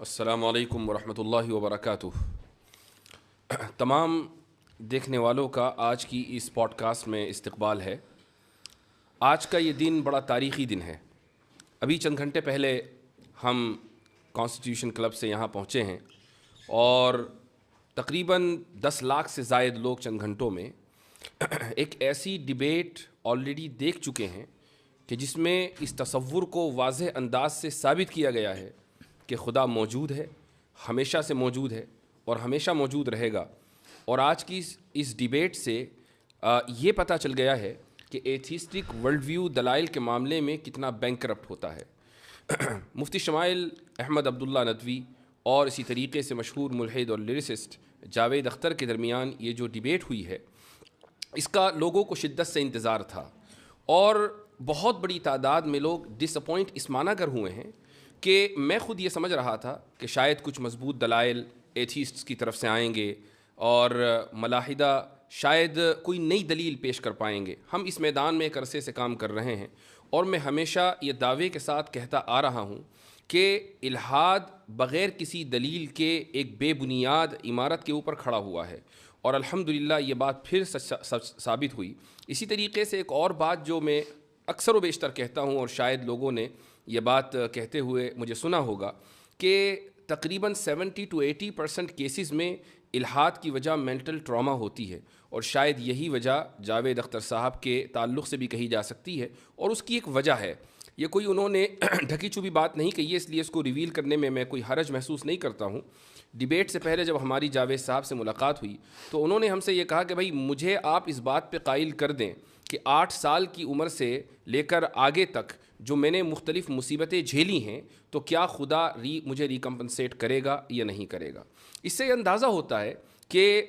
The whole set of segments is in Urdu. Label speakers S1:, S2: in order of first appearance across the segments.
S1: السلام علیکم ورحمۃ اللہ وبرکاتہ۔ تمام دیکھنے والوں کا آج کی اس پوڈ کاسٹ میں استقبال ہے۔ آج کا یہ دن بڑا تاریخی دن ہے۔ ابھی چند گھنٹے پہلے ہم کانسٹیٹیوشن کلب سے یہاں پہنچے ہیں اور تقریباً 10 لاکھ سے زائد لوگ چند گھنٹوں میں ایک ایسی ڈیبیٹ آلریڈی دیکھ چکے ہیں کہ جس میں اس تصور کو واضح انداز سے ثابت کیا گیا ہے کہ خدا موجود ہے، ہمیشہ سے موجود ہے اور ہمیشہ موجود رہے گا۔ اور آج کی اس ڈیبیٹ سے یہ پتہ چل گیا ہے کہ ایتھیسٹک ورلڈ ویو دلائل کے معاملے میں کتنا بینکرپٹ ہوتا ہے۔ مفتی شمائل احمد عبداللہ ندوی اور اسی طریقے سے مشہور ملحد اور لیریسسٹ جاوید اختر کے درمیان یہ جو ڈیبیٹ ہوئی ہے، اس کا لوگوں کو شدت سے انتظار تھا اور بہت بڑی تعداد میں لوگ ڈس اپوائنٹ اس معنی کر ہوئے ہیں کہ میں خود یہ سمجھ رہا تھا کہ شاید کچھ مضبوط دلائل ایتھیسٹس کی طرف سے آئیں گے اور ملاحدہ شاید کوئی نئی دلیل پیش کر پائیں گے۔ ہم اس میدان میں ایک عرصے سے کام کر رہے ہیں اور میں ہمیشہ یہ دعوے کے ساتھ کہتا آ رہا ہوں کہ الحاد بغیر کسی دلیل کے ایک بے بنیاد عمارت کے اوپر کھڑا ہوا ہے، اور الحمدللہ یہ بات پھر ثابت ہوئی۔ اسی طریقے سے ایک اور بات جو میں اکثر و بیشتر کہتا ہوں اور شاید لوگوں نے یہ بات کہتے ہوئے مجھے سنا ہوگا کہ تقریباً 70 to 80% کیسز میں الحاد کی وجہ مینٹل ٹراما ہوتی ہے، اور شاید یہی وجہ جاوید اختر صاحب کے تعلق سے بھی کہی جا سکتی ہے، اور اس کی ایک وجہ ہے۔ یہ کوئی انہوں نے ڈھکی چھپی بات نہیں کہی ہے، اس لیے اس کو ریویل کرنے میں کوئی حرج محسوس نہیں کرتا ہوں۔ ڈیبیٹ سے پہلے جب ہماری جاوید صاحب سے ملاقات ہوئی تو انہوں نے ہم سے یہ کہا کہ بھائی مجھے آپ اس بات پہ قائل کر دیں کہ 8 سال کی عمر سے لے کر آگے تک جو میں نے مختلف مصیبتیں جھیلی ہیں تو کیا خدا مجھے ریکمپنسیٹ کرے گا یا نہیں کرے گا۔ اس سے یہ اندازہ ہوتا ہے کہ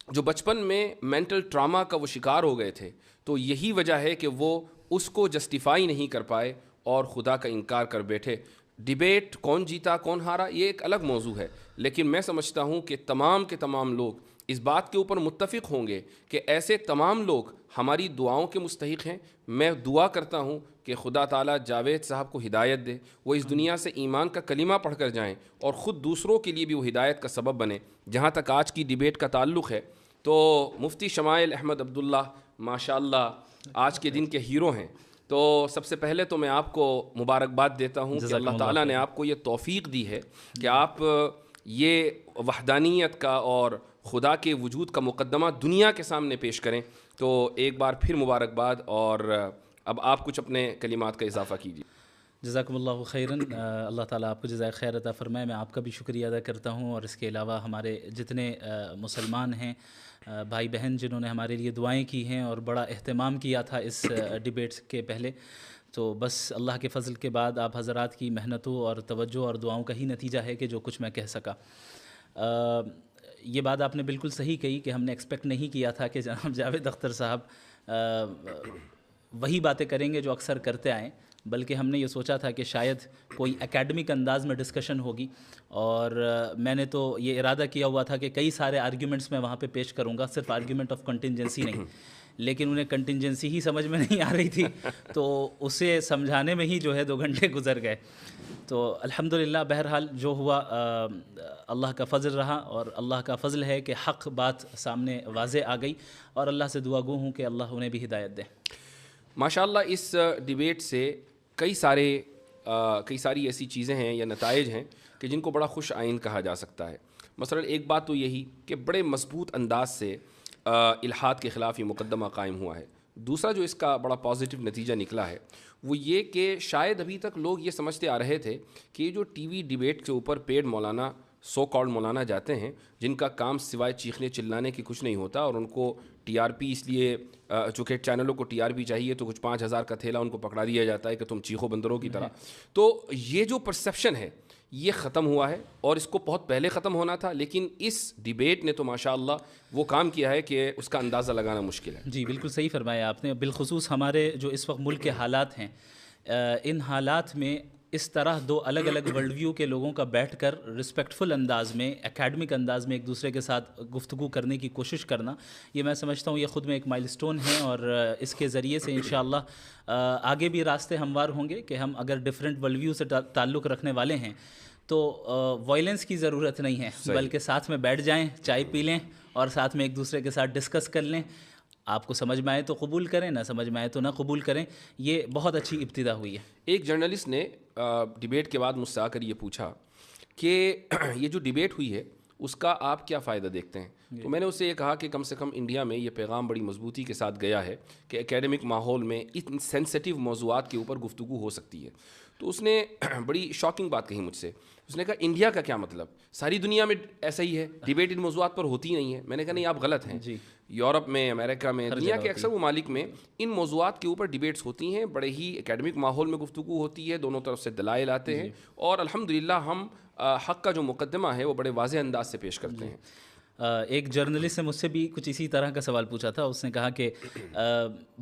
S1: جو بچپن میں مینٹل ٹراما کا وہ شکار ہو گئے تھے تو یہی وجہ ہے کہ وہ اس کو جسٹیفائی نہیں کر پائے اور خدا کا انکار کر بیٹھے۔ ڈیبیٹ کون جیتا کون ہارا یہ ایک الگ موضوع ہے، لیکن میں سمجھتا ہوں کہ تمام کے تمام لوگ اس بات کے اوپر متفق ہوں گے کہ ایسے تمام لوگ ہماری دعاؤں کے مستحق ہیں۔ میں دعا کرتا ہوں کہ خدا تعالیٰ جاوید صاحب کو ہدایت دے، وہ اس دنیا سے ایمان کا کلمہ پڑھ کر جائیں اور خود دوسروں کے لیے بھی وہ ہدایت کا سبب بنے۔ جہاں تک آج کی ڈیبیٹ کا تعلق ہے تو مفتی شمائل احمد عبداللہ ماشاءاللہ آج کے دن کے ہیرو ہیں، تو سب سے پہلے تو میں آپ کو مبارکباد دیتا ہوں کہ اللہ تعالیٰ نے آپ کو یہ توفیق دی ہے کہ آپ یہ وحدانیت کا اور خدا کے وجود کا مقدمہ دنیا کے سامنے پیش کریں۔ تو ایک بار پھر مبارکباد، اور اب آپ کچھ اپنے کلمات کا اضافہ کیجیے۔
S2: جزاکم اللہ خیراً، اللہ تعالیٰ آپ کو جزائے خیر عطا فرمائے۔ میں آپ کا بھی شکریہ ادا کرتا ہوں، اور اس کے علاوہ ہمارے جتنے مسلمان ہیں بھائی بہن جنہوں نے ہمارے لیے دعائیں کی ہیں اور بڑا اہتمام کیا تھا اس ڈیبیٹ کے پہلے، تو بس اللہ کے فضل کے بعد آپ حضرات کی محنتوں اور توجہ اور دعاؤں کا ہی نتیجہ ہے کہ جو کچھ میں کہہ سکا۔ یہ بات آپ نے بالکل صحیح کہی کہ ہم نے ایکسپیکٹ نہیں کیا تھا کہ جناب جاوید اختر صاحب وہی باتیں کریں گے جو اکثر کرتے آئیں، بلکہ ہم نے یہ سوچا تھا کہ شاید کوئی اکیڈمک انداز میں ڈسکشن ہوگی، اور میں نے تو یہ ارادہ کیا ہوا تھا کہ کئی سارے آرگیومنٹس میں وہاں پہ پیش کروں گا، صرف آرگیومنٹ آف کنٹینجنسی نہیں، لیکن انہیں کنٹینجنسی ہی سمجھ میں نہیں آ رہی تھی تو اسے سمجھانے میں ہی جو ہے 2 گھنٹے گزر گئے۔ تو الحمدللہ بہرحال جو ہوا اللہ کا فضل رہا، اور اللہ کا فضل ہے کہ حق بات سامنے واضح آ گئی، اور اللہ سے دعا گو ہوں کہ اللہ انہیں بھی ہدایت دے۔
S1: ماشاءاللہ اس ڈیبیٹ سے کئی ساری ایسی چیزیں ہیں یا نتائج ہیں کہ جن کو بڑا خوش آئند کہا جا سکتا ہے۔ مثلا ایک بات تو یہی کہ بڑے مضبوط انداز سے الحاد کے خلاف یہ مقدمہ قائم ہوا ہے۔ دوسرا جو اس کا بڑا پازیٹیو نتیجہ نکلا ہے وہ یہ کہ شاید ابھی تک لوگ یہ سمجھتے آ رہے تھے کہ یہ جو ٹی وی ڈیبیٹ کے اوپر پیڈ مولانا سو کالڈ مولانا جاتے ہیں جن کا کام سوائے چیخنے چلانے کی کچھ نہیں ہوتا، اور ان کو ٹی آر پی اس لیے چونکہ چینلوں کو ٹی آر پی چاہیے تو کچھ 5,000 کا تھیلا ان کو پکڑا دیا جاتا ہے کہ تم چیخو بندروں کی طرح۔ تو یہ جو پرسیپشن ہے یہ ختم ہوا ہے، اور اس کو بہت پہلے ختم ہونا تھا، لیکن اس ڈیبیٹ نے تو ماشاءاللہ وہ کام کیا ہے کہ اس کا اندازہ لگانا مشکل ہے۔
S2: جی بالکل صحیح فرمایا آپ نے۔ بالخصوص ہمارے جو اس وقت ملک کے حالات ہیں، ان حالات میں اس طرح 2 الگ الگ ورلڈ ویو کے لوگوں کا بیٹھ کر رسپیکٹفل انداز میں، اکیڈمک انداز میں ایک دوسرے کے ساتھ گفتگو کرنے کی کوشش کرنا، یہ میں سمجھتا ہوں یہ خود میں ایک مائل سٹون ہے، اور اس کے ذریعے سے انشاءاللہ آگے بھی راستے ہموار ہوں گے کہ ہم اگر ڈیفرنٹ ورلڈ ویو سے تعلق رکھنے والے ہیں تو وائلنس کی ضرورت نہیں ہے, بلکہ ساتھ میں بیٹھ جائیں, چائے پی لیں اور ساتھ میں ایک دوسرے کے ساتھ ڈسکس کر لیں. آپ کو سمجھ میں آئے تو قبول کریں, نہ سمجھ میں آئے تو نہ قبول کریں. یہ بہت اچھی ابتدا ہوئی ہے.
S1: ایک جرنلسٹ نے ڈیبیٹ کے بعد مجھ سے آ کر یہ پوچھا کہ یہ جو ڈیبیٹ ہوئی ہے اس کا آپ کیا فائدہ دیکھتے ہیں؟ تو میں نے اس سے یہ کہا کہ کم سے کم انڈیا میں یہ پیغام بڑی مضبوطی کے ساتھ گیا ہے کہ اکیڈمک ماحول میں ان سینسٹیو موضوعات کے اوپر گفتگو ہو سکتی ہے. تو اس نے بڑی شاکنگ بات کہی مجھ سے. اس نے کہا انڈیا کا کیا مطلب, ساری دنیا میں ایسا ہی ہے, ڈیبیٹ ان موضوعات پر ہوتی نہیں ہے. میں نے کہا نہیں, آپ غلط ہیں. یورپ میں, امریکہ میں, دنیا کے اکثر ممالک میں ان موضوعات کے اوپر ڈیبیٹس ہوتی ہیں, بڑے ہی اکیڈمک ماحول میں گفتگو ہوتی ہے, دونوں طرف سے دلائل آتے ہیں, اور الحمدللہ ہم حق کا جو مقدمہ ہے وہ بڑے واضح انداز سے پیش کرتے ہیں.
S2: ایک جرنلسٹ نے مجھ سے بھی کچھ اسی طرح کا سوال پوچھا تھا. اس نے کہا کہ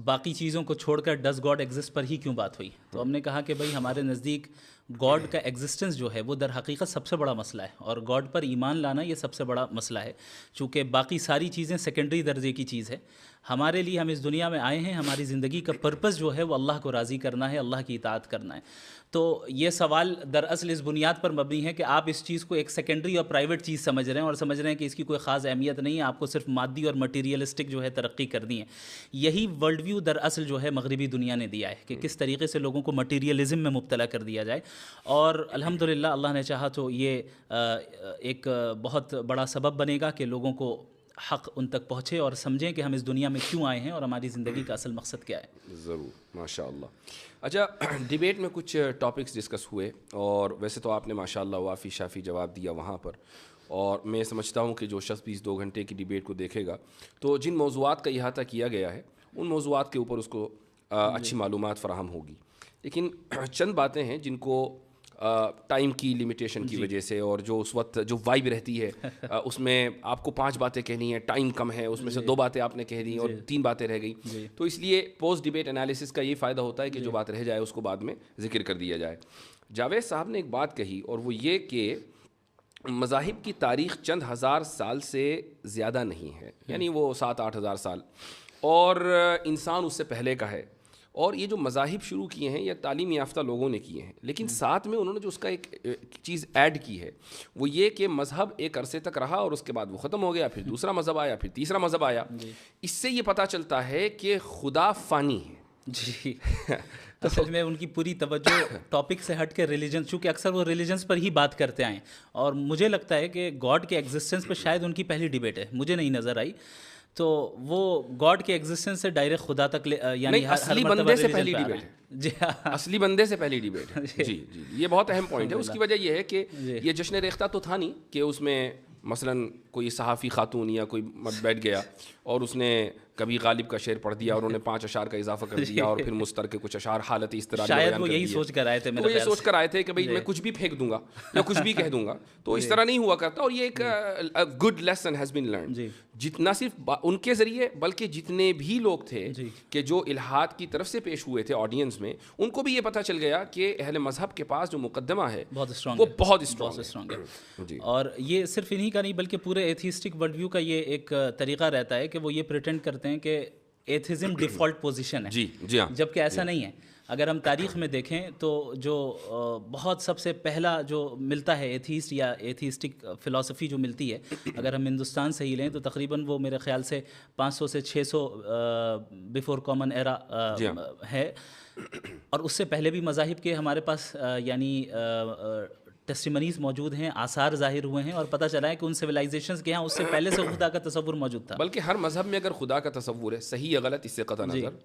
S2: باقی چیزوں کو چھوڑ کر ڈز گاڈ ایگزسٹ پر ہی کیوں بات ہوئی؟ تو ہم نے کہا کہ بھائی ہمارے نزدیک گاڈ کا ایگزسٹنس جو ہے وہ در حقیقت سب سے بڑا مسئلہ ہے, اور گاڈ پر ایمان لانا یہ سب سے بڑا مسئلہ ہے. چونکہ باقی ساری چیزیں سیکنڈری درجے کی چیز ہے. ہمارے لیے, ہم اس دنیا میں آئے ہیں, ہماری زندگی کا پرپس جو ہے وہ اللہ کو راضی کرنا ہے, اللہ کی اطاعت کرنا ہے. تو یہ سوال دراصل اس بنیاد پر مبنی ہے کہ آپ اس چیز کو ایک سیکنڈری اور پرائیویٹ چیز سمجھ رہے ہیں, اور سمجھ رہے ہیں کہ اس کی کوئی خاص اہمیت نہیں ہے, آپ کو صرف مادی اور مٹیریلسٹک جو ہے ترقی کرنی ہے. یہی ورلڈ ویو دراصل جو ہے مغربی دنیا نے دیا ہے کہ کس طریقے سے لوگوں کو مٹیریلزم میں مبتلا کر دیا جائے. اور الحمدللہ اللہ نے چاہا تو یہ ایک بہت بڑا سبب بنے گا کہ لوگوں کو حق ان تک پہنچے اور سمجھیں کہ ہم اس دنیا میں کیوں آئے ہیں اور ہماری زندگی کا اصل مقصد کیا ہے.
S1: ضرور, ماشاء اللہ. اچھا, ڈیبیٹ میں کچھ ٹاپکس ڈسکس ہوئے, اور ویسے تو آپ نے ماشاء اللہ وافی شافی جواب دیا وہاں پر, اور میں سمجھتا ہوں کہ جو شخص بھی اس 2 گھنٹے کی ڈیبیٹ کو دیکھے گا تو جن موضوعات کا احاطہ کیا گیا ہے ان موضوعات کے اوپر اس کو اچھی معلومات فراہم ہوگی. لیکن چند باتیں ہیں جن کو ٹائم کی لمیٹیشن کی وجہ سے, اور جو اس وقت جو وائب رہتی ہے اس میں آپ کو 5 باتیں کہنی ہیں, ٹائم کم ہے, اس میں سے 2 باتیں آپ نے کہہ دیں اور 3 باتیں رہ گئیں, تو اس لیے پوسٹ ڈیبیٹ انالیسس کا یہ فائدہ ہوتا ہے کہ جو بات رہ جائے اس کو بعد میں ذکر کر دیا جائے. جاوید صاحب نے ایک بات کہی, اور وہ یہ کہ مذاہب کی تاریخ چند ہزار سال سے زیادہ نہیں ہے, یعنی وہ 7-8 ہزار سال, اور انسان اس سے پہلے کا ہے. اور یہ جو مذاہب شروع کیے ہیں یہ تعلیم یافتہ لوگوں نے کیے ہیں, لیکن ساتھ میں انہوں نے جو اس کا ایک چیز ایڈ کی ہے وہ یہ کہ مذہب ایک عرصے تک رہا اور اس کے بعد وہ ختم ہو گیا, پھر دوسرا مذہب آیا, پھر تیسرا مذہب آیا. اس سے یہ پتہ چلتا ہے کہ خدا فانی ہے.
S2: جی اصل میں ان کی پوری توجہ ٹاپک سے ہٹ کے ریلیجن, چونکہ اکثر وہ ریلیجنس پر ہی بات کرتے آئیں, اور مجھے لگتا ہے کہ گاڈ کے ایگزسٹنس پہ شاید ان کی پہلی ڈیبیٹ ہے, مجھے نہیں نظر آئی. تو وہ گاڈ کے ایگزسٹنس سے ڈائریکٹ خدا تک یعنی
S1: اصلی بندے سے پہلی ڈیبیٹ ہے. جی, اصلی بندے سے پہلی ڈیبیٹ ہے. جی جی, یہ بہت اہم پوائنٹ ہے. اس کی وجہ یہ ہے کہ یہ جشن ریختہ تو تھا نہیں کہ اس میں مثلاً کوئی صحافی خاتون یا کوئی مرد بیٹھ گیا اور اس نے کبھی غالب کا شعر پڑھ دیا اور انہوں نے 5 اشعار کا اضافہ کر دیا, اور پھر مستر کے کچھ اشعار حالت اضطراری
S2: شاید وہ یہی سوچ کر آئے تھے,
S1: وہ یہ سوچ کر آئے تھے کہ بھائی میں کچھ بھی پھینک دوں گا یا کچھ بھی کہہ دوں گا, تو اس طرح نہیں ہوا کرتا. اور یہ ایک good lesson has been learned, جتنا صرف ان کے ذریعے بلکہ جتنے بھی لوگ تھے کہ جو الہاد کی طرف سے پیش ہوئے تھے آڈینس میں, ان کو بھی یہ پتہ چل گیا کہ اہل مذہب کے پاس جو مقدمہ ہے وہ بہت اسٹرانگ ہے.
S2: اور یہ صرف انہی کا نہیں بلکہ پورے ایتھیسٹک ورلڈ ویو کا یہ ایک طریقہ رہتا ہے کہ وہ یہ پریٹینڈ کرتے ہیں کہ ایتھیزم ڈیفالٹ پوزیشن ہے.
S1: جی ہاں,
S2: جبکہ ایسا نہیں ہے. اگر ہم تاریخ میں دیکھیں تو جو بہت سب سے پہلا جو ملتا ہے ایتھیسٹ یا ایتھیسٹک فلسفی جو ملتی ہے, اگر ہم ہندوستان سے ہی لیں تو تقریباً وہ میرے خیال سے 500 سے 600 بیفور کامن ایرا ہے, اور اس سے پہلے بھی مذاہب کے ہمارے پاس یعنی ٹیسٹیمنیز موجود ہیں, آثار ظاہر ہوئے ہیں, اور پتہ چلا ہے کہ ان سویلائزیشنز کے ہاں اس سے پہلے سے خدا کا تصور موجود تھا.
S1: بلکہ ہر مذہب میں اگر خدا کا تصور ہے, صحیح یا غلط اس سے قطع نظر,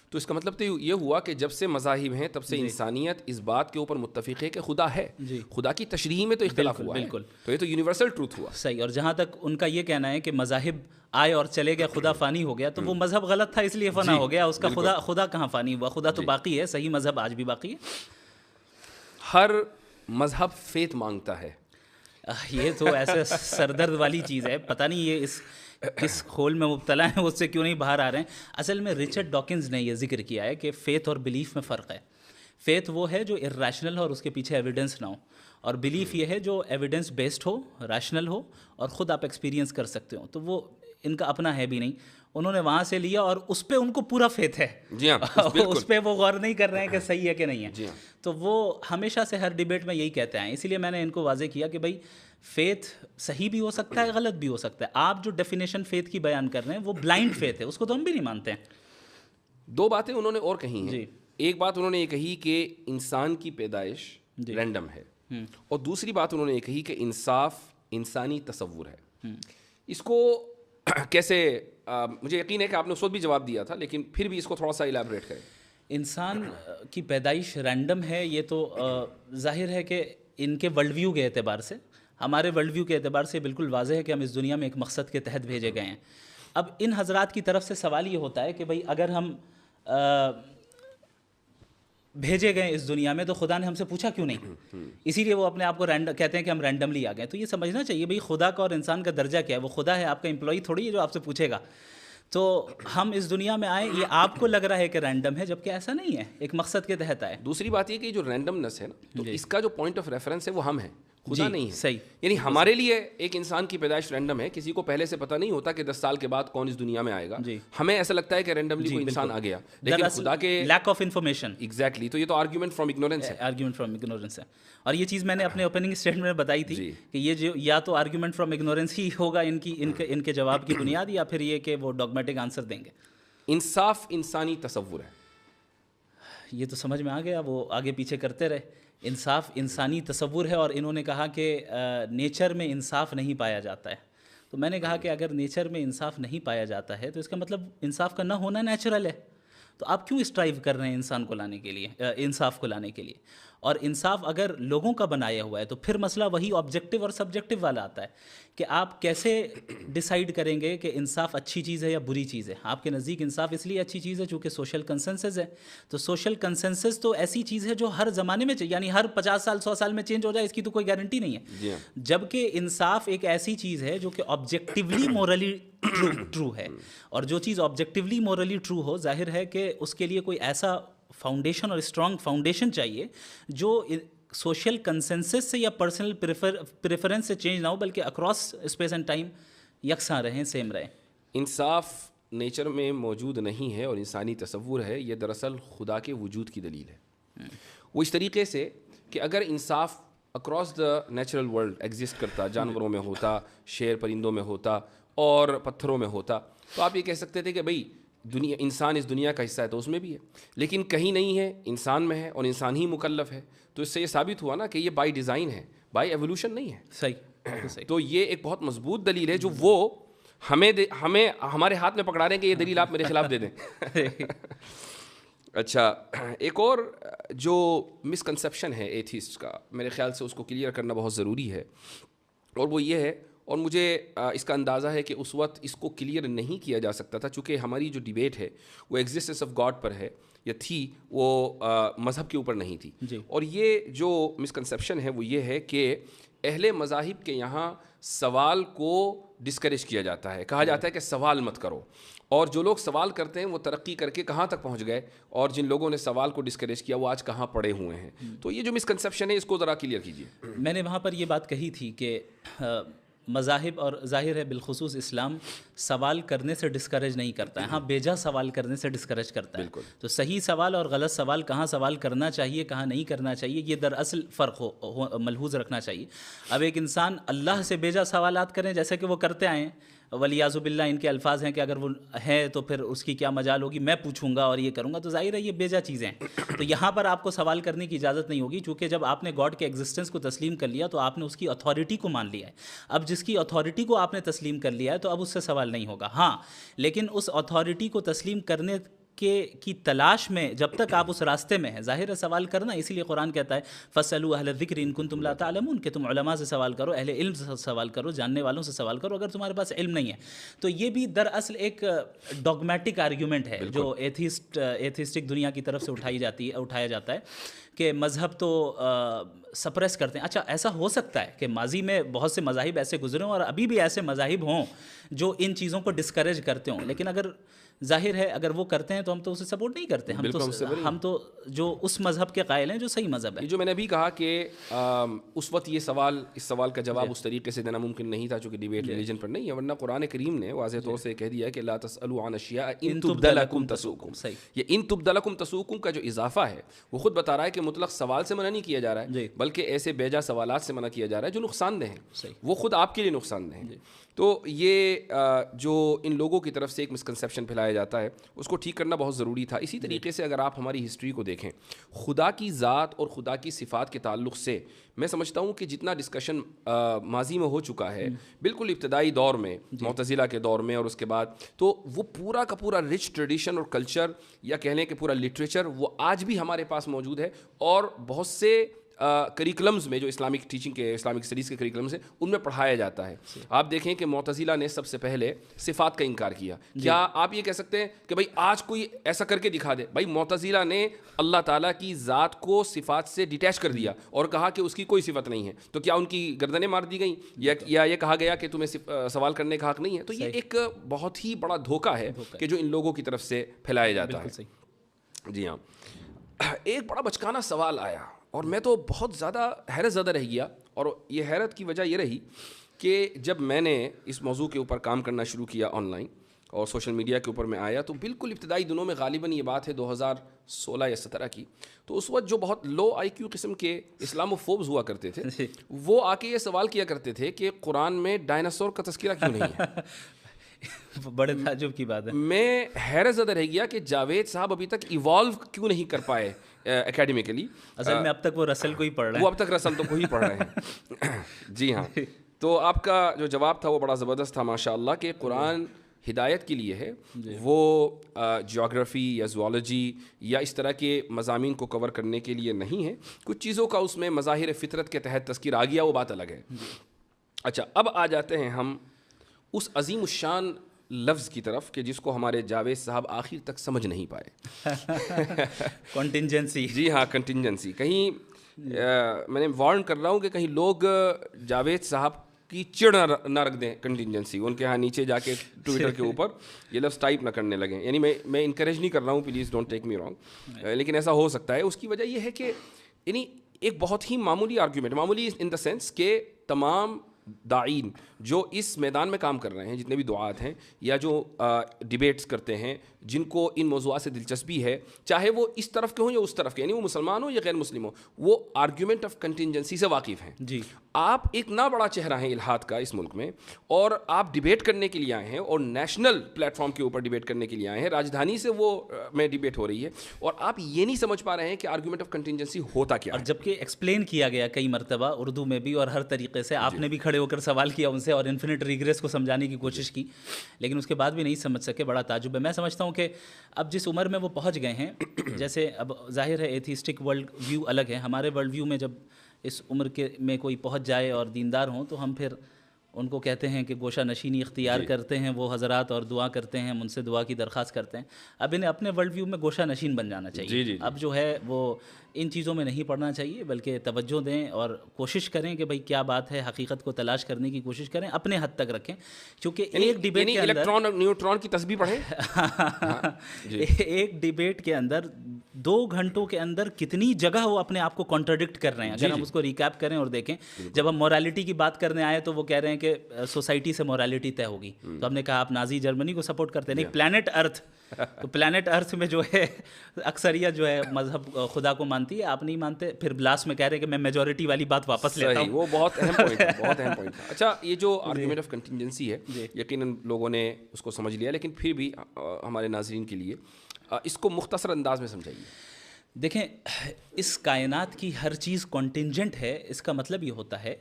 S1: تو اس کا مطلب تو یہ ہوا کہ جب سے مذاہب ہیں تب سے انسانیت اس بات کے اوپر متفق ہے کہ خدا ہے. خدا کی تشریح میں تو اختلاف ہوا ہے, تو یہ تو یونیورسل ٹروتھ ہوا.
S2: صحیح. اور جہاں تک ان کا یہ کہنا ہے کہ مذاہب آئے اور چلے گئے, خدا فانی ہو گیا, تو وہ مذہب غلط تھا اس لیے فنا ہو گیا, اس کا خدا کہاں فانی ہوا, خدا تو باقی ہے, صحیح مذہب آج بھی باقی ہے.
S1: ہر مذہب فیت مانگتا ہے.
S2: یہ تو ایسے سردرد والی چیز ہے, پتہ نہیں یہ کس کھول میں مبتلا ہیں, اس سے کیوں نہیں باہر آ رہے ہیں. اصل میں رچرڈ ڈاکنز نے یہ ذکر کیا ہے کہ فیتھ اور بلیف میں فرق ہے. فیتھ وہ ہے جو ارریشنل ہو اور اس کے پیچھے ایویڈنس نہ ہو, اور بلیف یہ ہے جو ایویڈنس بیسڈ ہو, ریشنل ہو, اور خود آپ ایکسپیرینس کر سکتے ہو. تو وہ ان کا اپنا ہے بھی نہیں, انہوں نے وہاں سے لیا اور اس پہ ان کو پورا فیتھ ہے.
S1: جی ہاں,
S2: اس پہ وہ غور نہیں کر رہے ہیں کہ صحیح ہے کہ نہیں ہے.
S1: جی ہاں.
S2: تو وہ ہمیشہ سے ہر ڈیبیٹ میں یہی کہتے ہیں, اسی لیے میں نے ان کو واضح کیا کہ بھائی فیتھ صحیح بھی ہو سکتا ہے, غلط بھی ہو سکتا ہے. آپ جو ڈیفینیشن فیتھ کی بیان کر رہے ہیں وہ بلائنڈ فیتھ ہے, اس کو تو ہم بھی نہیں مانتے ہیں.
S1: دو باتیں انہوں نے اور کہی ہیں.
S2: جی.
S1: ایک بات انہوں نے یہ کہی کہ انسان کی پیدائش رینڈم ہے, اور دوسری بات انہوں نے یہ کہی کہ انصاف انسانی تصور ہے. اس کو کیسے, مجھے یقین ہے کہ آپ نے اس وقت بھی جواب دیا تھا, لیکن پھر بھی اس کو تھوڑا سا الیبریٹ کریں.
S2: انسان کی پیدائش رینڈم ہے, یہ تو ظاہر ہے کہ ان کے ورلڈ ویو کے اعتبار سے, ہمارے ورلڈ ویو کے اعتبار سے بالکل واضح ہے کہ ہم اس دنیا میں ایک مقصد کے تحت بھیجے گئے ہیں. اب ان حضرات کی طرف سے سوال یہ ہوتا ہے کہ بھئی اگر ہم بھیجے گئے اس دنیا میں تو خدا نے ہم سے پوچھا کیوں نہیں, اسی لیے وہ اپنے آپ کو کہتے ہیں کہ ہم رینڈملی آ گئے. تو یہ سمجھنا چاہیے بھئی خدا کا اور انسان کا درجہ کیا ہے. وہ خدا ہے, آپ کا امپلائی تھوڑی ہے جو آپ سے پوچھے گا. تو ہم اس دنیا میں آئے, یہ آپ کو لگ رہا ہے کہ رینڈم ہے, جبکہ ایسا نہیں ہے, ایک مقصد کے تحت آئے.
S1: دوسری بات یہ کہ جو رینڈمنس ہے نا, تو اس کا جو پوائنٹ آف ریفرنس ہے وہ ہم ہیں, خدا نہیں ہے.
S2: صحیح.
S1: یعنی ہمارے لیے ایک انسان کی پیدائش رینڈم ہے, کسی کو پہلے سے پتہ نہیں ہوتا کہ 10 سال کے بعد کون اس دنیا میں آئے گا. ہمیں ایسا لگتا ہے کہ رینڈملی کوئی انسان آ گیا, لیکن خدا کے
S2: لیک آف انفارمیشن.
S1: ایگزیکٹلی. تو یہ تو آرگیومنٹ فرام اگنورینس ہے.
S2: آرگیومنٹ فرام اگنورینس ہے. اور یہ چیز میں نے اپنے اوپننگ اسٹیٹمنٹ میں بتائی تھی کہ یہ جو یا تو آرگیومنٹ فرام اگنورینس ہی ہوگا ان کے جواب کی بنیاد, یا پھر یہ کہ وہ ڈاگمیٹک آنسر دیں گے.
S1: انصاف انسانی تصور ہے,
S2: یہ تو سمجھ میں آ گیا, وہ آگے پیچھے کرتے رہے. انصاف انسانی تصور ہے, اور انہوں نے کہا کہ نیچر میں انصاف نہیں پایا جاتا ہے. تو میں نے کہا کہ اگر نیچر میں انصاف نہیں پایا جاتا ہے تو اس کا مطلب انصاف کا نہ ہونا نیچرل ہے. تو آپ کیوں اسٹرائیو کر رہے ہیں انسان کو لانے کے لیے, انصاف کو لانے کے لیے؟ اور انصاف اگر لوگوں کا بنایا ہوا ہے تو پھر مسئلہ وہی آبجیکٹیو اور سبجیکٹیو والا آتا ہے کہ آپ کیسے ڈیسائیڈ کریں گے کہ انصاف اچھی چیز ہے یا بری چیز ہے. آپ کے نزدیک انصاف اس لیے اچھی چیز ہے چونکہ سوشل کنسنسس ہے. تو سوشل کنسنسس تو ایسی چیز ہے جو ہر زمانے میں یعنی ہر 50 سال 100 سال میں چینج ہو جائے, اس کی تو کوئی گارنٹی نہیں ہے. جبکہ انصاف ایک ایسی چیز ہے جو کہ آبجیکٹیولی مورلی ٹرو ہے, اور جو چیز آبجیکٹیولی مورلی ٹرو ہو, ظاہر ہے کہ اس کے لیے کوئی ایسا فاؤنڈیشن اور اسٹرانگ فاؤنڈیشن چاہیے جو سوشل کنسنسس سے یا پرسنل پریفرنس سے چینج نہ ہو, بلکہ اکراس اسپیس اینڈ ٹائم یکساں رہیں, سیم رہیں.
S1: انصاف نیچر میں موجود نہیں ہے اور انسانی تصور ہے. یہ دراصل خدا کے وجود کی دلیل ہے. وہ اس طریقے سے کہ اگر انصاف across the natural world exist کرتا, جانوروں میں ہوتا, شیر پرندوں میں ہوتا اور پتھروں میں ہوتا, تو آپ یہ کہہ سکتے تھے کہ بھئی دنیا, انسان اس دنیا کا حصہ ہے تو اس میں بھی ہے, لیکن کہیں نہیں ہے, انسان میں ہے, اور انسان ہی مکلف ہے. تو اس سے یہ ثابت ہوا نا کہ یہ بائی ڈیزائن ہے, بائی ایولیوشن نہیں ہے.
S2: صحیح.
S1: تو یہ ایک بہت مضبوط دلیل ہے جو وہ ہمیں ہمارے ہاتھ میں پکڑا رہے ہیں کہ یہ دلیل آپ میرے خلاف دے دیں. اچھا, ایک اور جو مسکنسیپشن ہے ایتھیسٹ کا, میرے خیال سے اس کو کلیئر کرنا بہت ضروری ہے, اور وہ یہ ہے, اور مجھے اس کا اندازہ ہے کہ اس وقت اس کو کلیئر نہیں کیا جا سکتا تھا چونکہ ہماری جو ڈیبیٹ ہے وہ ایگزسٹنس آف گاڈ پر ہے یا تھی, وہ مذہب کے اوپر نہیں تھی. اور یہ جو مسکنسیپشن ہے وہ یہ ہے کہ اہل مذاہب کے یہاں سوال کو ڈسکریج کیا جاتا ہے, کہا جاتا ہے کہ سوال مت کرو, اور جو لوگ سوال کرتے ہیں وہ ترقی کر کے کہاں تک پہنچ گئے, اور جن لوگوں نے سوال کو ڈسکریج کیا وہ آج کہاں پڑے ہوئے ہیں. تو یہ جو مسکنسیپشن ہے اس کو ذرا کلیئر کیجیے.
S2: میں نے وہاں پر یہ بات کہی تھی کہ مذاہب, اور ظاہر ہے بالخصوص اسلام, سوال کرنے سے ڈسکریج نہیں کرتا ہے, ہاں بیجا سوال کرنے سے ڈسکریج کرتا ہے. تو صحیح سوال اور غلط سوال, کہاں سوال کرنا چاہیے کہاں نہیں کرنا چاہیے, یہ دراصل فرق ملحوظ رکھنا چاہیے. اب ایک انسان اللہ سے بیجا سوالات کریں جیسے کہ وہ کرتے آئے ہیں, ولیعاذ باللہ ان کے الفاظ ہیں کہ اگر وہ ہے تو پھر اس کی کیا مجال ہوگی, میں پوچھوں گا اور یہ کروں گا, تو ظاہر ہے یہ بیجا چیزیں ہیں. تو یہاں پر آپ کو سوال کرنے کی اجازت نہیں ہوگی, چونکہ جب آپ نے گاڈ کے ایگزسٹنس کو تسلیم کر لیا تو آپ نے اس کی اتھارٹی کو مان لیا ہے. اب جس کی اتھارٹی کو آپ نے تسلیم کر لیا ہے تو اب اس سے سوال نہیں ہوگا. ہاں, لیکن اس اتھارٹی کو تسلیم کرنے کی تلاش میں جب تک آپ اس راستے میں ہیں, ظاہر ہے سوال کرنا, اسی لیے قرآن کہتا ہے فَاسْأَلُوا أَهْلَ الذِّكْرِ إِن كُنتُمْ لَا تَعْلَمُونَ, کہ تم علماء سے سوال کرو, اہل علم سے سوال کرو, جاننے والوں سے سوال کرو اگر تمہارے پاس علم نہیں ہے. تو یہ بھی دراصل ایک ڈاگمیٹک آرگیومنٹ ہے جو ایتھیسٹک دنیا کی طرف سے اٹھایا جاتا ہے کہ مذہب تو سپریس کرتے ہیں. اچھا, ایسا ہو سکتا ہے کہ ماضی میں بہت سے مذاہب ایسے گزرے ہوں اور ابھی بھی ایسے مذاہب ہوں جو ان چیزوں کو ڈسکریج کرتے ہوں, لیکن اگر ظاہر ہے اگر وہ کرتے ہیں تو ہم تو اسے سپورٹ نہیں کرتے. ہم تو جو اس مذہب کے قائل ہیں جو صحیح مذہب ہے.
S1: جو میں نے ابھی کہا کہ اس وقت اس سوال کا جواب اس طریقے سے دینا ممکن نہیں تھا چونکہ ڈیبیٹ ریلیجن پر نہیں ہے, ورنہ قرآن کریم نے واضح طور سے کہہ دیا ہے کہ لا تسألوا عن اشیاء ان تبد لکم تسؤکم. یہ ان تبد لکم تسؤکم کا جو اضافہ ہے وہ خود بتا رہا ہے کہ مطلق سوال سے منع نہیں کیا جا رہا ہے, بلکہ ایسے بیجا سوالات سے منع کیا جا رہا ہے جو نقصان دہ ہیں, وہ خود آپ کے لیے نقصان دہ ہیں. تو یہ جو ان لوگوں کی طرف سے ایک مسکنسیپشن پھیلایا جاتا ہے اس کو ٹھیک کرنا بہت ضروری تھا. اسی طریقے سے اگر آپ ہماری ہسٹری کو دیکھیں, خدا کی ذات اور خدا کی صفات کے تعلق سے میں سمجھتا ہوں کہ جتنا ڈسکشن ماضی میں ہو چکا ہے بالکل ابتدائی دور میں معتزلہ کے دور میں اور اس کے بعد, تو وہ پورا کا پورا رچ ٹریڈیشن اور کلچر یا کہہ لیں کہ پورا لٹریچر وہ آج بھی ہمارے پاس موجود ہے. اور بہت سے کریکلمز میں جو اسلامک ٹیچنگ کے اسلامک اسٹڈیز کے کریکلمز ہیں ان میں پڑھایا جاتا ہے. آپ دیکھیں کہ معتزلہ نے سب سے پہلے صفات کا انکار کیا. کیا آپ یہ کہہ سکتے ہیں کہ بھائی آج کوئی ایسا کر کے دکھا دے؟ بھائی معتزلہ نے اللہ تعالیٰ کی ذات کو صفات سے ڈیٹیچ کر دیا اور کہا کہ اس کی کوئی صفت نہیں ہے, تو کیا ان کی گردنیں مار دی گئیں یا یہ کہا گیا کہ تمہیں سوال کرنے کا حق نہیں ہے؟ تو یہ ایک بہت ہی بڑا دھوکہ ہے کہ جو ان لوگوں کی طرف سے پھیلایا جاتا ہے. جی ہاں, ایک بڑا بچکانہ سوال آیا اور میں تو بہت زیادہ حیرت زدہ رہ گیا, اور یہ حیرت کی وجہ یہ رہی کہ جب میں نے اس موضوع کے اوپر کام کرنا شروع کیا آن لائن اور سوشل میڈیا کے اوپر میں آیا, تو بالکل ابتدائی دنوں میں غالباً یہ بات ہے 2016 یا 17 کی, تو اس وقت جو بہت لو آئی کیو قسم کے اسلاموفوبز ہوا کرتے تھے وہ آ کے یہ سوال کیا کرتے تھے کہ قرآن میں ڈائناسور کا تذکرہ کیوں نہیں ہے.
S2: بڑے تعجب کی بات ہے.
S1: میں حیرت زدہ رہ گیا کہ جاوید صاحب ابھی تک ایوالو کیوں نہیں کر پائے اکیڈمیکلی.
S2: اصل میں اب تک وہ رسل کو ہی پڑھ رہے ہیں.
S1: وہ اب تک رسل تو کو ہی پڑھ رہے ہیں. جی ہاں, تو آپ کا جو جواب تھا وہ بڑا زبردست تھا ماشاء اللہ, کہ قرآن ہدایت کے لیے ہے, وہ جیوگرافی یا زوالوجی یا اس طرح کے مضامین کو کور کرنے کے لیے نہیں ہے. کچھ چیزوں کا اس میں مظاہر فطرت کے تحت تذکر آ گیا, وہ بات الگ ہے. اچھا, اب آ جاتے ہیں ہم اس عظیم الشان لفظ کی طرف کہ جس کو ہمارے جاوید صاحب آخر تک سمجھ نہیں پائے.
S2: کنٹینجنسی.
S1: جی ہاں, کنٹینجنسی. کہیں میں نے وارن کر رہا ہوں کہ کہیں لوگ جاوید صاحب کی چڑ نہ رکھ دیں کنٹینجنسی, ان کے ہاں نیچے جا کے ٹویٹر کے اوپر یہ لفظ ٹائپ نہ کرنے لگیں. یعنی میں انکریج نہیں کر رہا ہوں, please don't take me wrong, لیکن ایسا ہو سکتا ہے. اس کی وجہ یہ ہے کہ یعنی ایک بہت ہی معمولی آرگیومنٹ, معمولی ان دا سینس کہ تمام داعین جو اس میدان میں کام کر رہے ہیں, جتنے بھی دعات ہیں یا جو ڈیبیٹس کرتے ہیں, جن کو ان موضوعات سے دلچسپی ہے, چاہے وہ اس طرف کے ہوں یا اس طرف کے, یعنی وہ مسلمان ہوں یا غیر مسلم ہوں, وہ آرگیومنٹ آف کنٹینجنسی سے واقف ہیں.
S2: جی,
S1: آپ ایک نہ بڑا چہرہ ہیں الہاد کا اس ملک میں, اور آپ ڈیبیٹ کرنے کے لیے آئے ہیں, اور نیشنل پلیٹ فارم کے اوپر ڈیبیٹ کرنے کے لیے آئے ہیں. راجدھانی سے وہ میں ڈیبیٹ ہو رہی ہے, اور آپ یہ نہیں سمجھ پا رہے ہیں کہ آرگیومنٹ آف کنٹینجنسی ہوتا کیا ہے.
S2: اور جبکہ ایکسپلین کیا گیا کئی مرتبہ اردو میں بھی اور ہر طریقے سے, آپ نے بھی کھڑے ہو کر سوال کیا ان سے اور انفینٹ ریگریس کو سمجھانے کی کوشش کی, لیکن اس کے بعد بھی نہیں سمجھ سکے. بڑا تعجب ہے. میں سمجھتا ہوں کہ اب جس عمر میں وہ پہنچ گئے ہیں, جیسے اب ظاہر ہے ایتھیسٹک ورلڈ ویو الگ ہے, ہمارے ورلڈ ویو میں جب اس عمر کے میں کوئی پہنچ جائے اور دیندار ہوں تو ہم پھر ان کو کہتے ہیں کہ گوشہ نشینی اختیار کرتے ہیں وہ حضرات, اور دعا کرتے ہیں, ہم ان سے دعا کی درخواست کرتے ہیں. اب انہیں اپنے ورلڈ ویو میں گوشہ نشین بن جانا چاہیے. اب جو ہے وہ ان چیزوں میں نہیں پڑنا چاہیے, بلکہ توجہ دیں اور کوشش کریں کہ بھئی کیا بات ہے, حقیقت کو تلاش کرنے کی کوشش کریں, اپنے حد تک رکھیں. کیونکہ ایک ڈیبیٹ کے اندر
S1: الیکٹران اور نیوٹران کی تسبیح پڑھیں.
S2: ایک ڈیبیٹ کے اندر 2 گھنٹوں کے اندر کتنی جگہ وہ اپنے آپ کو کانٹراڈکٹ کر رہے ہیں. اگر ہم اس کو ریکیپ کریں اور دیکھیں, جب ہم مورالٹی کی بات کرنے آئے تو وہ کہہ رہے ہیں کہ سوسائٹی سے مورالٹی طے ہوگی, تو ہم نے کہا آپ نازی جرمنی کو سپورٹ کرتے ہیں. نہیں, پلانٹ ارتھ, تو پلانٹ ارتھ میں جو ہے اکثریت جو ہے مذہب خدا کو مانتی ہے, آپ نہیں مانتے. پھر لاسٹ میں کہہ رہے ہیں کہ میں میجورٹی والی بات واپس لیتا ہوں.
S1: وہ بہت اہم پوائنٹ ہے, بہت اہم پوائنٹ ہے. اچھا, یہ جو آرگیومنٹ آف کنٹینجنسی ہے یقیناً لوگوں نے اس کو سمجھ لیا, لیکن پھر بھی ہمارے ناظرین کے لیے اس کو مختصر انداز میں سمجھائیے.
S2: دیکھیں, اس کائنات کی ہر چیز کنٹینجنٹ ہے. اس کا مطلب یہ ہوتا ہے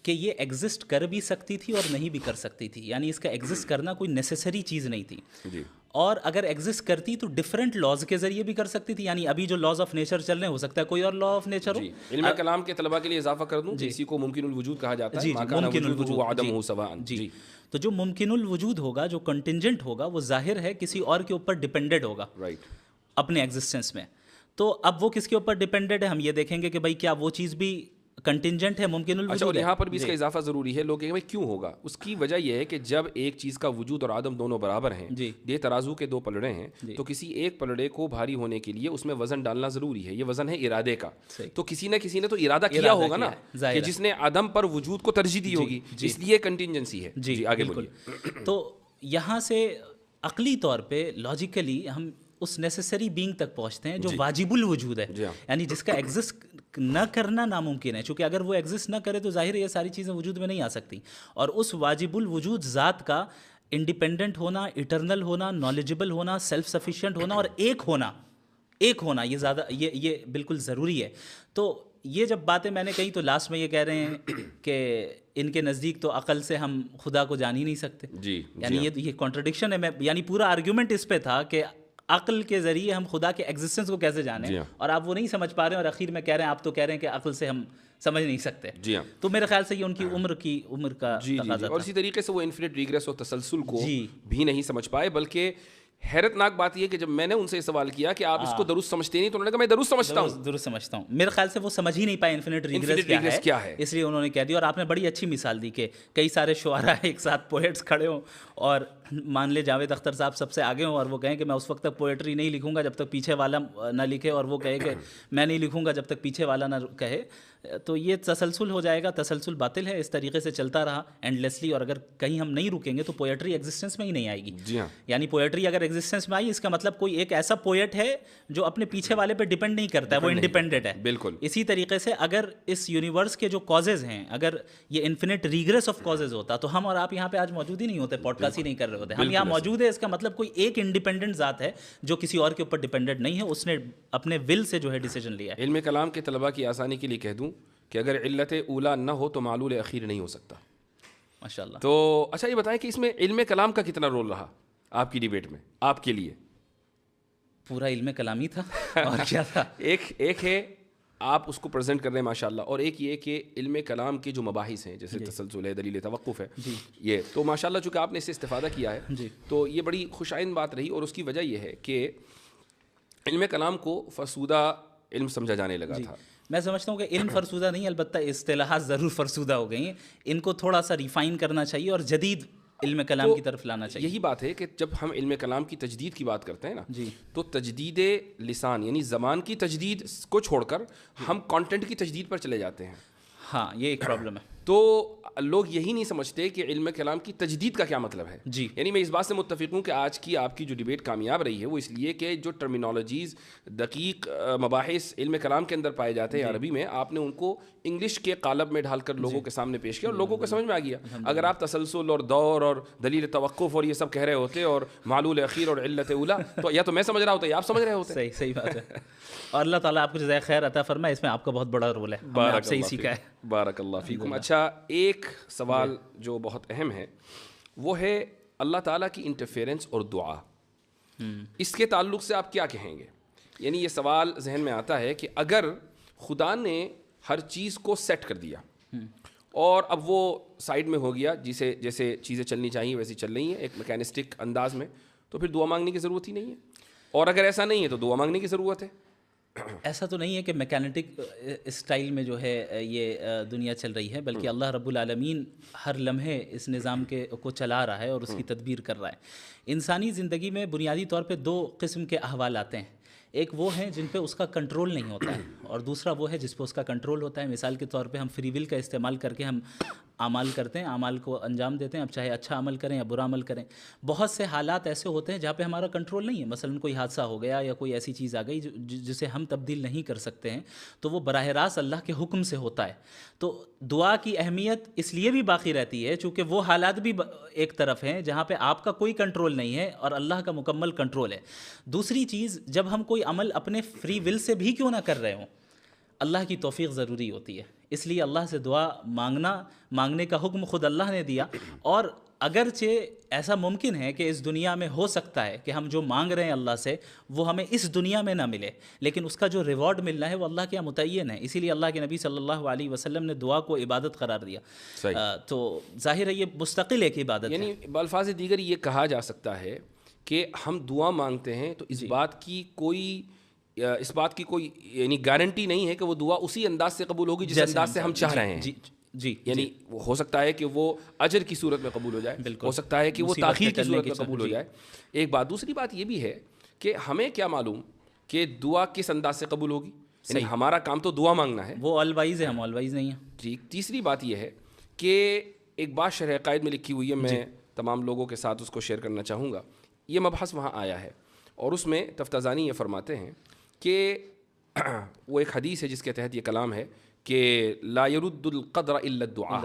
S2: کہ یہ ایگزسٹ کر بھی سکتی تھی اور نہیں بھی کر سکتی تھی, یعنی اس کا ایگزسٹ کرنا کوئی نیسیسری چیز نہیں تھی. اور اگر ایگزسٹ کرتی تو ڈفرینٹ لاز کے ذریعے بھی کر سکتی تھی. یعنی ابھی جو لاز آف نیچر چل رہے ہیں, ہو سکتا ہے کوئی اور لا آف نیچر ہو.
S1: علم کلام کے طلباء کے لیے اضافہ کر دوں, اسی کو ممکن الوجود کہا جاتا ہے.
S2: ممکن الوجود
S1: عدم ہو سواء.
S2: جی, تو جو ممکن الوجود ہوگا, جو کنٹینجنٹ ہوگا, وہ ظاہر ہے کسی اور کے اوپر ڈپینڈڈ ہوگا اپنے ایگزسٹنس میں. تو اب وہ کس کے اوپر ڈپینڈڈ ہے, ہم یہ دیکھیں گے کہ بھائی کیا وہ چیز بھی کنٹینجنٹ ہے، ممکن
S1: اچھا،
S2: الوجود
S1: اور
S2: ہے.
S1: یہاں پر بھی اس کا اضافہ ضروری ہے. لوگ کہیں بھائی کیوں ہوگا؟ اس کی وجہ یہ ہے کہ جب ایک چیز کا وجود اور عدم دونوں برابر ہیں، یہ ترازو کے دو پلڑے ہیں، تو کسی ایک پلڑے کو بھاری ہونے کے لیے اس میں وزن ڈالنا ضروری ہے. یہ وزن ہے ارادے کا. تو کسی نہ تو ارادہ کیا ہوگا نا، کہ جس نے عدم پر وجود کو ترجیح دی ہوگی، اس لیے کنٹینجنسی ہے. جی آگے بولیے.
S2: تو یہاں سے عقلی طور پہ لاجیکلی ہم اس نیسیسری بینگ تک پہنچتے ہیں جو واجب الوجود ہے، یعنی جس کا ایگزسٹ نہ کرنا ناممکن ہے. چونکہ اگر وہ ایگزسٹ نہ کرے تو ظاہر ہے یہ ساری چیزیں وجود میں نہیں آ سکتی. اور اس واجب الوجود ذات کا انڈیپینڈنٹ ہونا، ایٹرنل ہونا، نالجبل ہونا، سیلف سفیشینٹ ہونا اور ایک ہونا یہ بالکل ضروری ہے. تو یہ جب باتیں میں نے کہی تو لاسٹ میں یہ کہہ رہے ہیں کہ ان کے نزدیک تو عقل سے ہم خدا کو جان ہی نہیں سکتے. یعنی یہ کانٹرڈکشن ہے. یعنی پورا آرگیومنٹ اس پہ تھا کہ عقل کے ذریعے ہم خدا کے ایگزسٹنس کو کیسے جانیں، اور آپ وہ نہیں سمجھ پا رہے ہیں، اور اخیر میں کہہ رہے ہیں آپ تو کہہ رہے ہیں کہ عقل سے ہم سمجھ نہیں سکتے. تو میرے خیال سے یہ ان کی عمر کا تقاضا تھا.
S1: اور اسی طریقے سے وہ انفینٹ ریگریس اور تسلسل کو بھی نہیں سمجھ پائے. بلکہ حیرت ناک بات یہ کہ جب میں نے ان سے یہ سوال کیا کہ آپ اس کو درست سمجھتے نہیں، تو انہوں نے کہا میں درست سمجھتا ہوں.
S2: میرے خیال سے وہ سمجھ ہی نہیں پائے انفینٹ ریگریس کیا ہے، اس لیے انہوں نے کہہ دیا. اور آپ نے بڑی اچھی مثال دی کہ کئی سارے شعراء ایک ساتھ پوئٹس کھڑے ہوں، اور مان لے جاوید اختر صاحب سب سے آگے ہوں، اور وہ کہیں کہ میں اس وقت تک پوئٹری نہیں لکھوں گا جب تک پیچھے والا نہ لکھے، اور وہ کہے کہ میں نہیں لکھوں گا جب تک پیچھے والا نہ کہے. تو یہ تسلسل ہو جائے گا. تسلسل باطل ہے. اس طریقے سے چلتا رہا اینڈلیسلی، اور اگر کہیں ہم نہیں رکیں گے تو پوئٹری ایگزسٹنس میں ہی نہیں آئے گی. یعنی پوئٹری اگر ایگزسٹنس میں آئی، اس کا مطلب کوئی ایک ایسا پوئٹ ہے جو اپنے پیچھے والے پہ ڈیپینڈ نہیں کرتا ہے، وہ انڈیپینڈنٹ ہے.
S1: بالکل
S2: اسی طریقے سے اگر اس یونیورس کے جو کازز ہیں، اگر یہ انفینٹ ریگریس آف کازز ہوتا تو ہم اور آپ یہاں پہ آج موجود ہی نہیں ہوتے، پوڈ کاسٹ ہی نہیں کر رہے ہوتے. ہم یہاں موجود ہے، اس کا مطلب کوئی ایک انڈیپینڈنٹ ذات ہے جو کسی اور کے اوپر ڈیپینڈنٹ نہیں ہے، اس نے اپنے ول سے جو ہے ڈیسیجن لیا ہے.
S1: علم کلام کے طلباء کی آسانی کے لیے کہہ دوں کہ اگر علت اولا نہ ہو تو معلول اخیر نہیں ہو سکتا.
S2: ماشاءاللہ.
S1: تو اچھا یہ بتائیں کہ اس میں علم کلام کا کتنا رول رہا آپ کی ڈیبیٹ میں، آپ کے لیے؟
S2: پورا علم کلامی تھا اور کیا تھا.
S1: ایک ہے آپ اس کو پریزنٹ کر رہے ہیں ماشاءاللہ، اور ایک یہ کہ علم کلام کے جو مباحث ہیں جیسے تسلسل ہے، دلیل توقف ہے، یہ تو ماشاءاللہ چونکہ آپ نے اس سے استفادہ کیا ہے تو یہ بڑی خوش آئند بات رہی. اور اس کی وجہ یہ ہے کہ علم کلام کو فرسودہ علم سمجھا جانے لگا تھا.
S2: میں سمجھتا ہوں کہ علم فرسودہ نہیں، البتہ اصطلاحات ضرور فرسودہ ہو گئی ہیں. ان کو تھوڑا سا ریفائن کرنا چاہیے اور جدید علم کلام کی طرف لانا چاہیے.
S1: یہی بات ہے کہ جب ہم علم کلام کی تجدید کی بات کرتے ہیں نا، تو تجدید لسان یعنی زبان کی تجدید کو چھوڑ کر ہم کانٹینٹ کی تجدید پر چلے جاتے ہیں.
S2: ہاں یہ ایک پرابلم ہے.
S1: تو لوگ یہی نہیں سمجھتے کہ علم کلام کی تجدید کا کیا مطلب ہے. یعنی میں اس بات سے متفق ہوں کہ آج کی آپ کی جو ڈیبیٹ کامیاب رہی ہے وہ اس لیے کہ جو ٹرمینالوجیز دقیق مباحث علم کلام کے اندر پائے جاتے ہیں عربی میں، آپ نے ان کو انگلش کے قالب میں ڈھال کر لوگوں کے سامنے پیش کیا اور لوگوں کو سمجھ میں آ گیا. اگر آپ تسلسل اور دور اور دلیل توقف اور یہ سب کہہ رہے ہوتے اور معلول اخیر اور علت اولا، تو یا تو میں سمجھ رہا ہوتا یا آپ سمجھ رہے ہوتے.
S2: صحیح بات ہے. اور اللہ تعالیٰ آپ کو جزائے خیر عطا فرمائے. اس میں آپ کا بہت بڑا رول ہے، آپ سے ہی سیکھا ہے.
S1: بارک اللہ فیکم. اچھا ایک سوال جو بہت اہم ہے وہ ہے اللہ تعالیٰ کی انٹرفیرنس اور دعا. اس کے تعلق سے آپ کیا کہیں گے؟ یعنی یہ سوال ذہن میں آتا ہے کہ اگر خدا نے ہر چیز کو سیٹ کر دیا اور اب وہ سائڈ میں ہو گیا، جیسے چیزیں چلنی چاہیے ویسی چل رہی ہیں ایک میکینسٹک انداز میں، تو پھر دعا مانگنے کی ضرورت ہی نہیں ہے. اور اگر ایسا نہیں ہے تو دعا مانگنے کی ضرورت ہے.
S2: ایسا تو نہیں ہے کہ میکینٹک اسٹائل میں جو ہے یہ دنیا چل رہی ہے، بلکہ اللہ رب العالمین ہر لمحے اس نظام کو چلا رہا ہے اور اس کی تدبیر کر رہا ہے. انسانی زندگی میں بنیادی طور پہ دو قسم کے احوال آتے ہیں. ایک وہ ہیں جن پہ اس کا کنٹرول نہیں ہوتا ہے، اور دوسرا وہ ہے جس پہ اس کا کنٹرول ہوتا ہے. مثال کے طور پہ ہم فری ول کا استعمال کر کے ہم اعمال کرتے ہیں، اعمال کو انجام دیتے ہیں، اب چاہے اچھا عمل کریں یا برا عمل کریں. بہت سے حالات ایسے ہوتے ہیں جہاں پہ ہمارا کنٹرول نہیں ہے. مثلا کوئی حادثہ ہو گیا یا کوئی ایسی چیز آ گئی جسے ہم تبدیل نہیں کر سکتے ہیں، تو وہ براہ راست اللہ کے حکم سے ہوتا ہے. تو دعا کی اہمیت اس لیے بھی باقی رہتی ہے چونکہ وہ حالات بھی ایک طرف ہیں جہاں پہ آپ کا کوئی کنٹرول نہیں ہے اور اللہ کا مکمل کنٹرول ہے. دوسری چیز، جب ہم کوئی عمل اپنے فری ول سے بھی کیوں نہ کر رہے ہوں، اللہ کی توفیق ضروری ہوتی ہے. اس لیے اللہ سے دعا مانگنے کا حکم خود اللہ نے دیا. اور اگرچہ ایسا ممکن ہے کہ اس دنیا میں ہو سکتا ہے کہ ہم جو مانگ رہے ہیں اللہ سے وہ ہمیں اس دنیا میں نہ ملے، لیکن اس کا جو ریوارڈ ملنا ہے وہ اللہ کے یہاں متعین ہے. اسی لیے اللہ کے نبی صلی اللہ علیہ وسلم نے دعا کو عبادت قرار دیا. تو ظاہر ہے یہ مستقل ایک عبادت ہے.
S1: یعنی بالفاظ دیگر یہ کہا جا سکتا ہے کہ ہم دعا مانگتے ہیں تو اس بات کی کوئی اس بات کی کوئی یعنی گارنٹی نہیں ہے کہ وہ دعا اسی انداز سے قبول ہوگی جس انداز سے ہم چاہ رہے ہیں.
S2: جی
S1: یعنی ہو سکتا ہے کہ وہ اجر کی صورت میں قبول ہو جائے, ہو سکتا ہے کہ وہ تاخیر کی صورت میں قبول ہو جائے. ایک بات. دوسری بات یہ بھی ہے کہ ہمیں کیا معلوم کہ دعا کس انداز سے قبول ہوگی. یعنی ہمارا کام تو دعا مانگنا ہے,
S2: وہ آل وائز ہے, ہم آل وائز نہیں ہیں.
S1: جی. تیسری بات یہ ہے کہ ایک بات شرح عقائد میں لکھی ہوئی ہے, میں تمام لوگوں کے ساتھ اس کو شیئر کرنا چاہوں گا. یہ مبحث وہاں آیا ہے اور اس میں تفتازانی یہ فرماتے ہیں کہ وہ ایک حدیث ہے جس کے تحت یہ کلام ہے کہ لا يرد القدر الا الدعاء,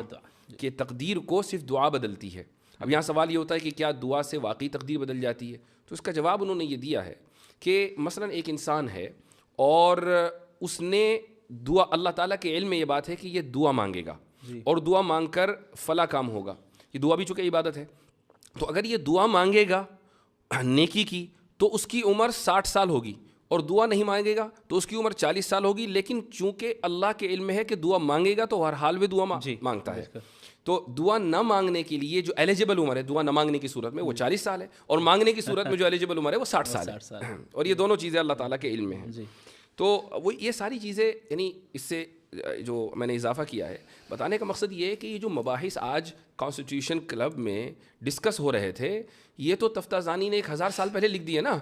S1: کہ تقدیر کو صرف دعا بدلتی ہے. اب یہاں سوال یہ ہوتا ہے کہ کیا دعا سے واقعی تقدیر بدل جاتی ہے؟ تو اس کا جواب انہوں نے یہ دیا ہے کہ مثلا ایک انسان ہے اور اس نے دعا, اللہ تعالیٰ کے علم میں یہ بات ہے کہ یہ دعا مانگے گا اور دعا مانگ کر فلاں کام ہوگا. یہ دعا بھی چونکہ عبادت ہے, تو اگر یہ دعا مانگے گا نیکی کی تو اس کی عمر 60 سال ہوگی, اور دعا نہیں مانگے گا تو اس کی عمر 40 سال ہوگی. لیکن چونکہ اللہ کے علم میں ہے کہ دعا مانگے گا تو ہر حال میں دعا مانگتا ہے, تو دعا نہ مانگنے کے لیے جو ایلیجبل عمر ہے دعا نہ مانگنے کی صورت میں وہ 40 سال ہے, اور مانگنے کی صورت میں جو ایلیجبل عمر ہے وہ 60 سال ہے. اور یہ دونوں چیزیں اللہ تعالیٰ کے علم میں ہیں. تو وہ یہ ساری چیزیں, یعنی اس سے جو میں نے اضافہ کیا ہے بتانے کا مقصد یہ ہے کہ یہ جو مباحث آج کانسٹیٹیوشن کلب میں ڈسکس ہو رہے تھے, یہ تو تفتازانی نے 1000 سال پہلے لکھ دی ہے نا.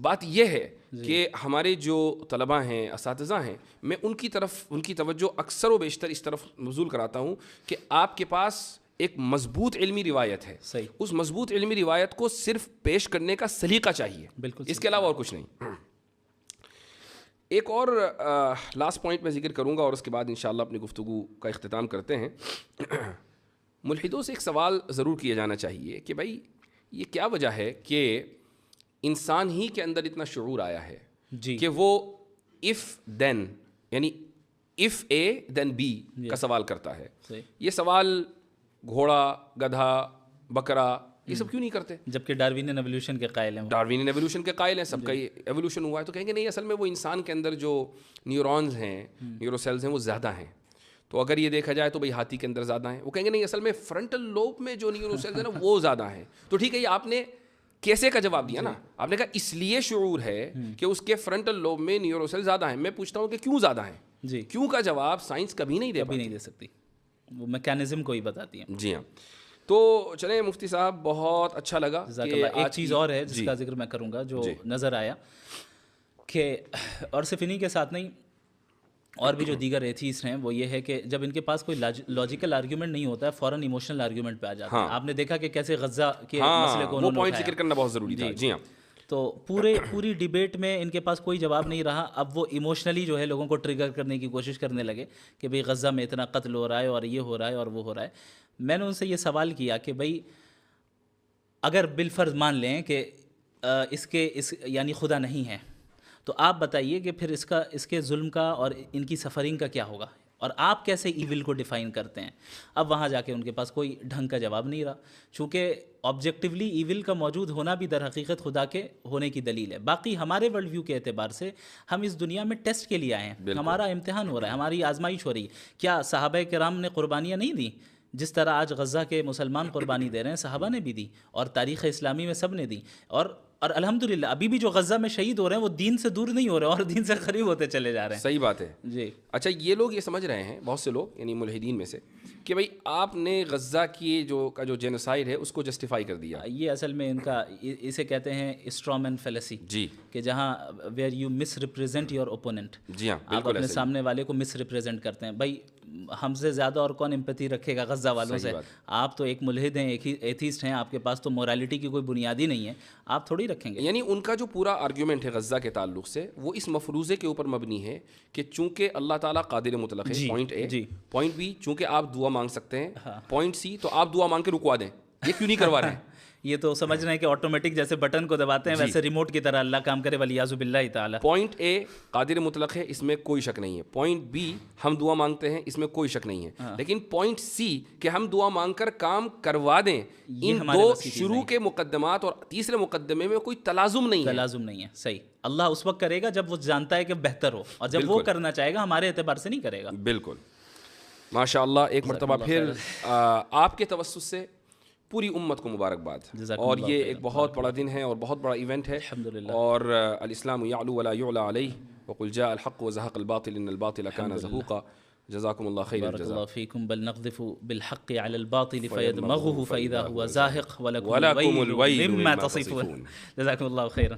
S1: بات یہ ہے کہ ہمارے جو طلباء ہیں, اساتذہ ہیں, میں ان کی طرف ان کی توجہ اکثر و بیشتر اس طرف مبذول کراتا ہوں کہ آپ کے پاس ایک مضبوط علمی روایت ہے, اس مضبوط علمی روایت کو صرف پیش کرنے کا سلیقہ چاہیے, اس کے علاوہ اور کچھ نہیں. ایک اور لاسٹ پوائنٹ میں ذکر کروں گا اور اس کے بعد انشاءاللہ اپنی گفتگو کا اختتام کرتے ہیں. ملحدوں سے ایک سوال ضرور کیا جانا چاہیے کہ بھائی یہ کیا وجہ ہے کہ انسان ہی کے اندر اتنا شعور آیا ہے کہ وہ if then یعنی if A then B کا سوال کرتا ہے. یہ سوال گھوڑا, گدھا, بکرا یہ سب کیوں نہیں کرتے؟
S2: جبکہ ڈاروین ایوولوشن کے قائل ہیں,
S1: ڈاروین ایوولوشن کے قائل ہیں, سب کا ایوولوشن ہوا ہے. تو کہیں گے نہیں, اصل میں وہ انسان کے اندر جو نیورونز ہیں, نیورو سیلز ہیں, وہ زیادہ ہیں. تو اگر یہ دیکھا جائے تو بھئی ہاتھی کے اندر زیادہ ہیں. وہ کہیں گے نہیں, اصل میں فرنٹل لوب میں جو نیورو سیلز ہیں نا وہ زیادہ ہیں. تو ٹھیک ہے, یہ آپ نے کیسے کا جواب دیا نا, آپ نے کہا اس لیے شعور ہے کہ اس کے فرنٹل لوب میں نیورو سیل زیادہ ہیں. میں پوچھتا ہوں کہ کیوں زیادہ ہیں؟ کیوں کا جواب سائنس کبھی نہیں دے
S2: سکتی, وہ میکینزم کو ہی بتاتی ہے.
S1: جی ہاں. تو چلیں مفتی صاحب, بہت اچھا لگا.
S2: ایک چیز اور ہے جس کا ذکر میں کروں گا جو نظر آیا کہ, اور صرف انہی کے ساتھ نہیں, اور بھی جو دیگر ایتھیسٹ ہیں, وہ یہ ہے کہ جب ان کے پاس کوئی لاجیکل آرگیومنٹ نہیں ہوتا ہے فوراً ایموشنل آرگیومنٹ پہ آ جاتے ہیں. آپ نے دیکھا کہ کیسے غزہ کے مسئلے کو انہوں نے
S1: پوائنٹ ذکر کرنا بہت ضروری تھا. جی ہاں.
S2: تو پوری ڈیبیٹ میں ان کے پاس کوئی جواب نہیں رہا. اب وہ ایموشنلی جو ہے لوگوں کو ٹریگر کرنے کی کوشش کرنے لگے کہ بھئی غزہ میں اتنا قتل ہو رہا ہے اور یہ ہو رہا ہے اور وہ ہو رہا ہے. میں نے ان سے یہ سوال کیا کہ بھئی اگر بالفرض مان لیں کہ اس یعنی خدا نہیں ہے, تو آپ بتائیے کہ پھر اس کے ظلم کا اور ان کی سفرنگ کا کیا ہوگا, اور آپ کیسے ایول کو ڈیفائن کرتے ہیں؟ اب وہاں جا کے ان کے پاس کوئی ڈھنگ کا جواب نہیں رہا, چونکہ آبجیکٹیولی ایول کا موجود ہونا بھی در حقیقت خدا کے ہونے کی دلیل ہے. باقی ہمارے ورلڈ ویو کے اعتبار سے ہم اس دنیا میں ٹیسٹ کے لیے آئے ہیں, ہمارا امتحان ہو رہا ہے, ہماری آزمائش ہو رہی ہے. کیا صحابہ کرام نے قربانیاں نہیں دیں؟ جس طرح آج غزہ کے مسلمان قربانی دے رہے ہیں, صحابہ نے بھی دی, اور تاریخ اسلامی میں سب نے دی. اور الحمدللہ ابھی بھی جو غزہ میں شہید ہو رہے ہیں وہ دین سے دور نہیں ہو رہے اور دین سے قریب ہوتے چلے جا رہے ہیں.
S1: صحیح بات ہے.
S2: جی
S1: اچھا, یہ لوگ یہ سمجھ رہے ہیں, بہت سے لوگ یعنی ملحدین میں سے, کہ بھئی آپ نے غزہ کی جو جینوسائیڈ ہے اس کو جسٹیفائی کر دیا.
S2: یہ اصل میں ان کا اسے کہتے ہیں اسٹرامین فیلیسی.
S1: جی.
S2: کہ جہاں where you misrepresent your opponent.
S1: جی ہاں,
S2: آپ اپنے سامنے والے کو مس ریپرزینٹ کرتے ہیں. بھائی ہم سے زیادہ اور کون امپیتھی رکھے گا غزہ والوں سے؟ آپ تو ایک ملحد ہیں, ایک ہی ایتھیسٹ ہیں, آپ کے پاس تو مورالٹی کی کوئی بنیاد ہی نہیں ہے, آپ تھوڑی رکھیں گے.
S1: یعنی ان کا جو پورا آرگیومنٹ ہے غزہ کے تعلق سے وہ اس مفروضے کے اوپر مبنی ہے کہ چونکہ اللہ تعالیٰ قادر مطلق ہے, پوائنٹ اے. پوائنٹ بی, چونکہ آپ دعا مانگ سکتے ہیں. پوائنٹ سی, تو آپ دعا مانگ کے رکوا دیں. یہ کیوں نہیں کروا رہے ہیں؟
S2: یہ تو سمجھ رہے ہیں کہ آٹومیٹک جیسے بٹن کو دباتے ہیں ویسے ریموٹ کی طرح اللہ کام کرے, ولیعوذ باللہ تعالیٰ.
S1: پوائنٹ اے قادر مطلق ہے, اس میں کوئی شک نہیں ہے. پوائنٹ بی ہم دعا مانگتے ہیں, اس میں کوئی شک نہیں ہے. لیکن پوائنٹ سی کہ ہم دعا مانگ کر کام کروا دیں, ان دو شروع کے مقدمات اور تیسرے مقدمے میں کوئی تلازم نہیں ہے.
S2: صحیح. اللہ اس وقت کرے گا جب وہ جانتا ہے کہ بہتر ہو, اور جب وہ کرنا چاہے گا ہمارے اعتبار سے نہیں کرے گا.
S1: بالکل. ماشاء اللہ. ایک مرتبہ پھر آپ کے توسط سے پوری امت کو مبارکباد.
S2: جزاکم
S1: اور
S2: اللہ
S1: یہ
S2: خیرا.
S1: ایک بہت بڑا دن ہے اور بہت بڑا ایونٹ ہے.
S2: الحمدللہ.
S1: اور الاسلام یعلو ولا یعلی علیہ وقل جاء الحق وزهق الباطل ان الباطل كان زهوقا. جزاکم اللہ خیر
S2: بارک
S1: الجزاء.
S2: اللہ فیکم. بل نقذف بالحق على الباطل
S1: فيدمغه
S2: فيدمغه فإذا هو زاهق
S1: ولكم
S2: ولكم
S1: الويل
S2: الويل مما
S1: مما
S2: تصفون.
S1: تصفون.
S2: جزاکم اللہ خیرا.